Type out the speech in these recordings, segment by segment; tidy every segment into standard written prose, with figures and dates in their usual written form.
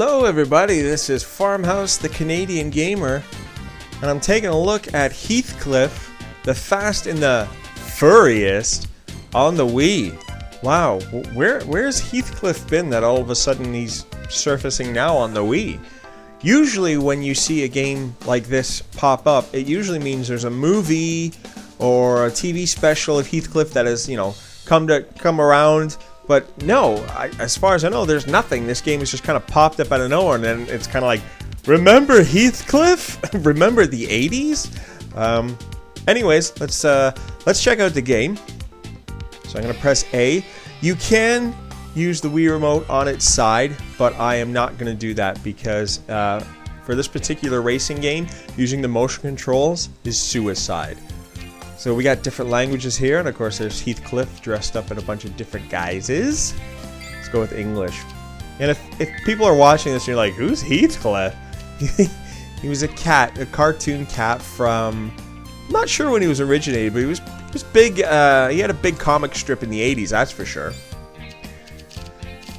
Hello everybody, this is Farmhouse the Canadian Gamer, and I'm taking a look at Heathcliff, the Fast and the Furriest on the Wii. Wow, where's Heathcliff been that all of a sudden he's surfacing now on the Wii? Usually when you see a game like this pop up, it usually means there's a movie or a TV special of Heathcliff that has, come around. But no, as far as I know, there's nothing. This game has just kind of popped up out of nowhere, and then it's kind of like, remember Heathcliff? Remember the 80s? Anyways, let's check out the game. So I'm going to press A. You can use the Wii remote on its side, but I am not going to do that because for this particular racing game, using the motion controls is suicide. So we got different languages here, and of course there's Heathcliff dressed up in a bunch of different guises. Let's go with English. And if people are watching this and you're like, who's Heathcliff? He was a cat, a cartoon cat from, I'm not sure when he was originated, but he was big, he had a big comic strip in the 80s, that's for sure.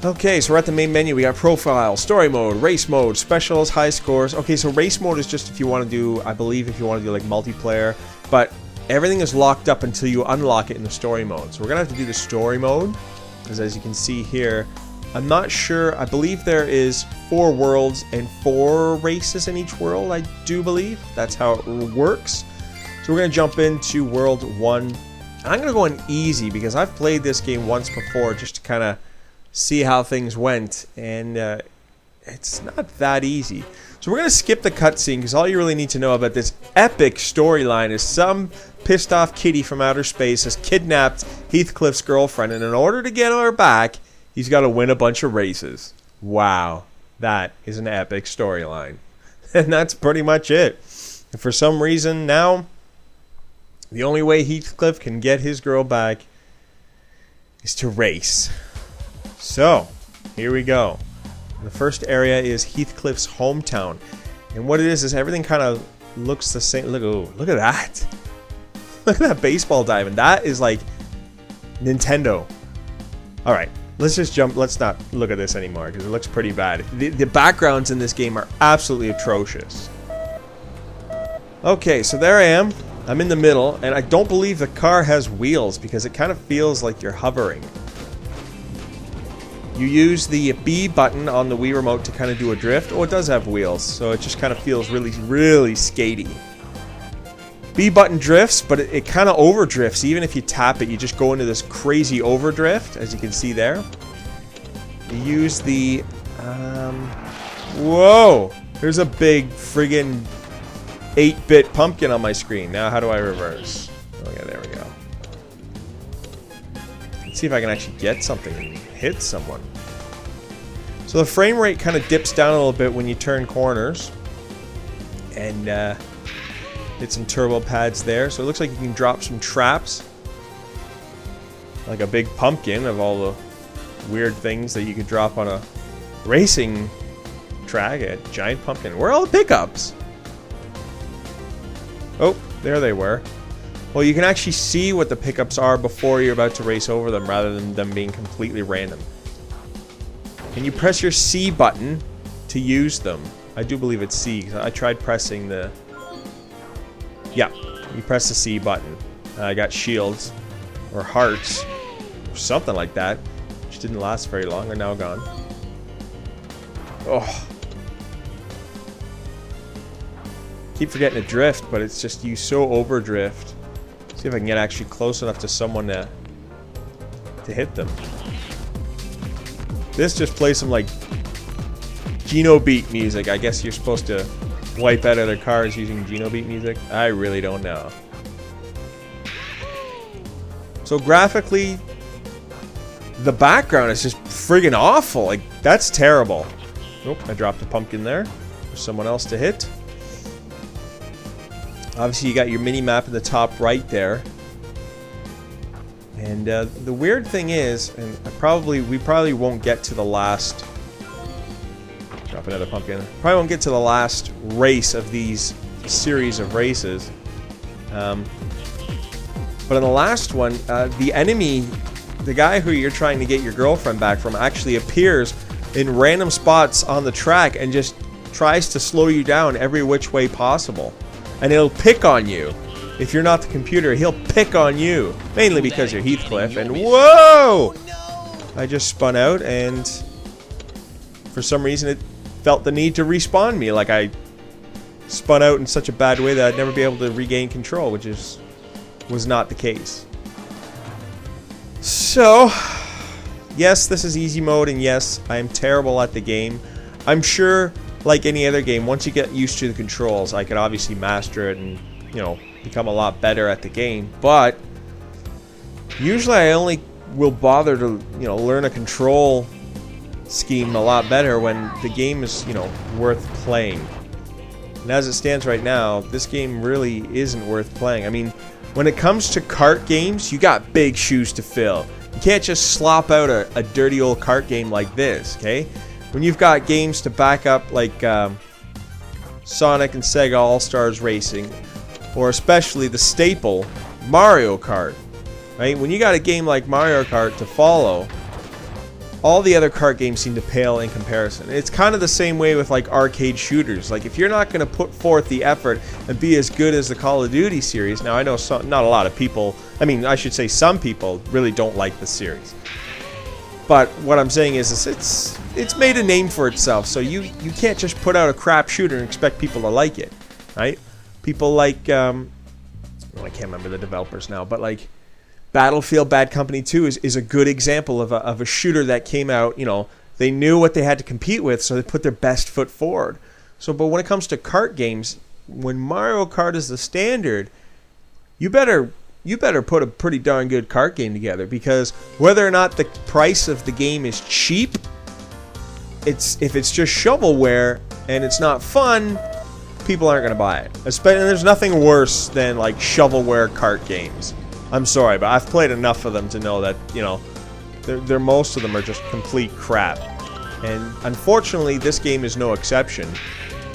Okay, so we're at the main menu. We got profile, story mode, race mode, specials, high scores. Okay, so race mode is just if you want to do, I believe if you want to do like multiplayer, but everything is locked up until you unlock it in the story mode. So we're gonna have to do the story mode, because as you can see here, I'm not sure, I believe there is 4 worlds and 4 races in each world, I do believe. That's how it works. So we're gonna jump into world 1. And I'm gonna go on easy, because I've played this game once before just to kind of see how things went, and it's not that easy. So we're going to skip the cutscene, because all you really need to know about this epic storyline is some pissed off kitty from outer space has kidnapped Heathcliff's girlfriend, and in order to get her back, he's got to win a bunch of races. Wow, that is an epic storyline. And that's pretty much it. And for some reason now, the only way Heathcliff can get his girl back is to race. So, here we go. The first area is Heathcliff's hometown. And what it is everything kind of looks the same. Look at that. Look at that baseball diamond. That is like Nintendo. Alright, let's just jump. Let's not look at this anymore because it looks pretty bad. The backgrounds in this game are absolutely atrocious. Okay, so there I am. I'm in the middle, and I don't believe the car has wheels because it kind of feels like you're hovering. You use the B button on the Wii remote to kind of do a drift. Oh, it does have wheels, so it just kind of feels really, really skatey. B button drifts, but it kind of overdrifts. Even if you tap it, you just go into this crazy overdrift, as you can see there. You use the... whoa! There's a big friggin' 8-bit pumpkin on my screen. Now, how do I reverse? Oh, yeah, there we go. Let's see if I can actually get something and hit someone. So the frame rate kind of dips down a little bit when you turn corners. And hit some turbo pads there. So it looks like you can drop some traps. Like a big pumpkin of all the weird things that you could drop on a racing track. A giant pumpkin. Where are all the pickups? Oh, there they were. Well, you can actually see what the pickups are before you're about to race over them, rather than them being completely random. Can you press your C button to use them? I do believe it's C, because I tried pressing the... Yeah, you press the C button. I got shields, or hearts, or something like that, which didn't last very long. They're now gone. Oh. Keep forgetting to drift, but it's just you so overdrift. See if I can get actually close enough to someone to hit them. This just plays some like Geno Beat music. I guess you're supposed to wipe out other cars using Geno Beat music. I really don't know. So graphically, the background is just friggin' awful. Like, that's terrible. Nope, I dropped a pumpkin there for someone else to hit. Obviously, you got your mini-map in the top right there. And the weird thing is, and we probably won't get to the last... Drop another pumpkin. Probably won't get to the last race of these series of races. But in the last one, the enemy, the guy who you're trying to get your girlfriend back from, actually appears in random spots on the track and just tries to slow you down every which way possible. And it'll pick on you. If you're not the computer, he'll pick on you. Mainly because you're Heathcliff. And whoa! I just spun out, and for some reason it felt the need to respawn me. Like I spun out in such a bad way that I'd never be able to regain control, which was not the case. So, yes, this is easy mode, and yes, I am terrible at the game. I'm sure, like any other game, once you get used to the controls, I could obviously master it and, you know, become a lot better at the game. But usually I only will bother to, you know, learn a control scheme a lot better when the game is, you know, worth playing. And as it stands right now, this game really isn't worth playing. I mean, when it comes to kart games, you got big shoes to fill. You can't just slop out a dirty old kart game like this, okay? When you've got games to back up like Sonic and Sega All-Stars Racing, or especially the staple, Mario Kart, right? When you got a game like Mario Kart to follow, all the other kart games seem to pale in comparison. It's kind of the same way with like arcade shooters. Like if you're not going to put forth the effort and be as good as the Call of Duty series, now I know not a lot of people, I mean I should say some people really don't like the series. But what I'm saying is it's made a name for itself, so you can't just put out a crap shooter and expect people to like it, right? People like, I can't remember the developers now, but like Battlefield Bad Company 2 is a good example of a shooter that came out, you know, they knew what they had to compete with, so they put their best foot forward. So, but when it comes to kart games, when Mario Kart is the standard, you better put a pretty darn good kart game together, because whether or not the price of the game is cheap, if it's just shovelware and it's not fun, people aren't going to buy it. Especially, and there's nothing worse than like shovelware kart games. I'm sorry, but I've played enough of them to know that, you know, most of them are just complete crap. And unfortunately, this game is no exception.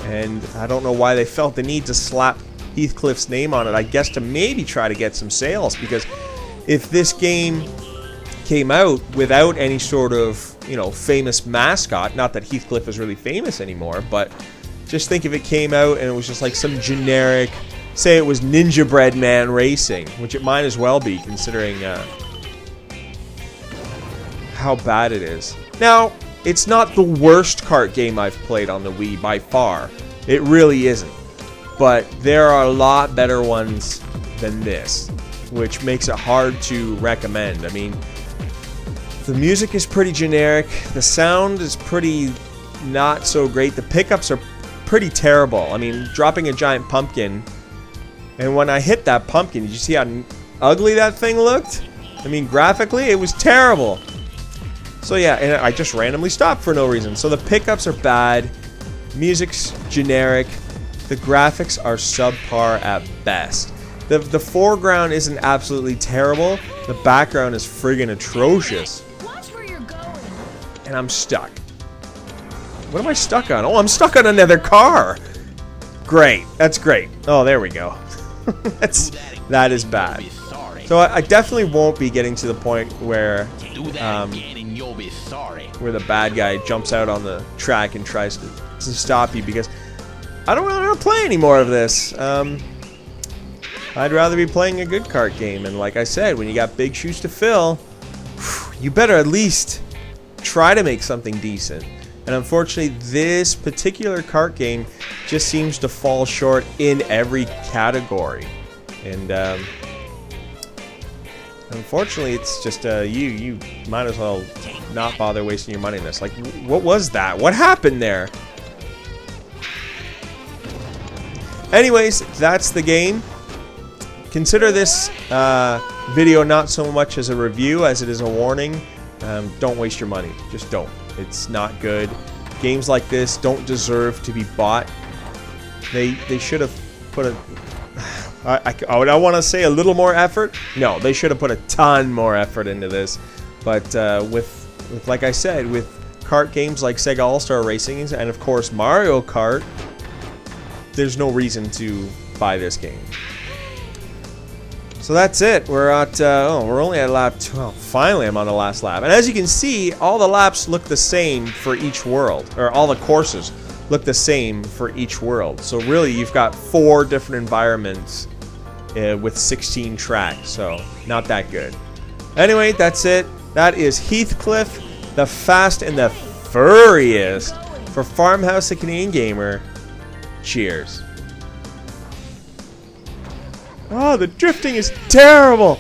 And I don't know why they felt the need to slap Heathcliff's name on it. I guess to maybe try to get some sales, because if this game came out without any sort of, you know, famous mascot, not that Heathcliff is really famous anymore, but just think if it came out and it was just like some generic, say it was Ninja Bread Man Racing, which it might as well be considering how bad it is. Now, it's not the worst kart game I've played on the Wii by far. It really isn't. But there are a lot better ones than this, which makes it hard to recommend. I mean, the music is pretty generic. The sound is pretty not so great. The pickups are pretty terrible. I mean, dropping a giant pumpkin, and when I hit that pumpkin, did you see how ugly that thing looked? I mean, graphically, it was terrible. So yeah, and I just randomly stopped for no reason. So the pickups are bad. Music's generic. The graphics are subpar at best. The foreground isn't absolutely terrible. The background is friggin' atrocious. Watch where you're going. And I'm stuck. What am I stuck on? Oh, I'm stuck on another car. Great. That's great. Oh, there we go. That is bad. So I definitely won't be getting to the point where the bad guy jumps out on the track and tries to stop you, because I don't really want to play any more of this. I'd rather be playing a good kart game, and like I said, when you got big shoes to fill, you better at least try to make something decent. And unfortunately, this particular kart game just seems to fall short in every category. And unfortunately, it's just you might as well not bother wasting your money on this. Like, what was that? What happened there? Anyways, that's the game. Consider this video not so much as a review as it is a warning. Don't waste your money. Just don't. It's not good. Games like this don't deserve to be bought. They should have put a... I want to say a little more effort. No, they should have put a ton more effort into this. But with like I said, with kart games like Sega All-Star Racing and of course Mario Kart, there's no reason to buy this game. So that's it. We're at, we're only at lap 12. Finally, I'm on the last lap. And as you can see, all the laps look the same for each world. Or all the courses look the same for each world. So really, you've got 4 different environments with 16 tracks. So not that good. Anyway, that's it. That is Heathcliff, the Fast and the Furriest for Farmhouse the Canadian Gamer. Cheers. Oh, the drifting is terrible.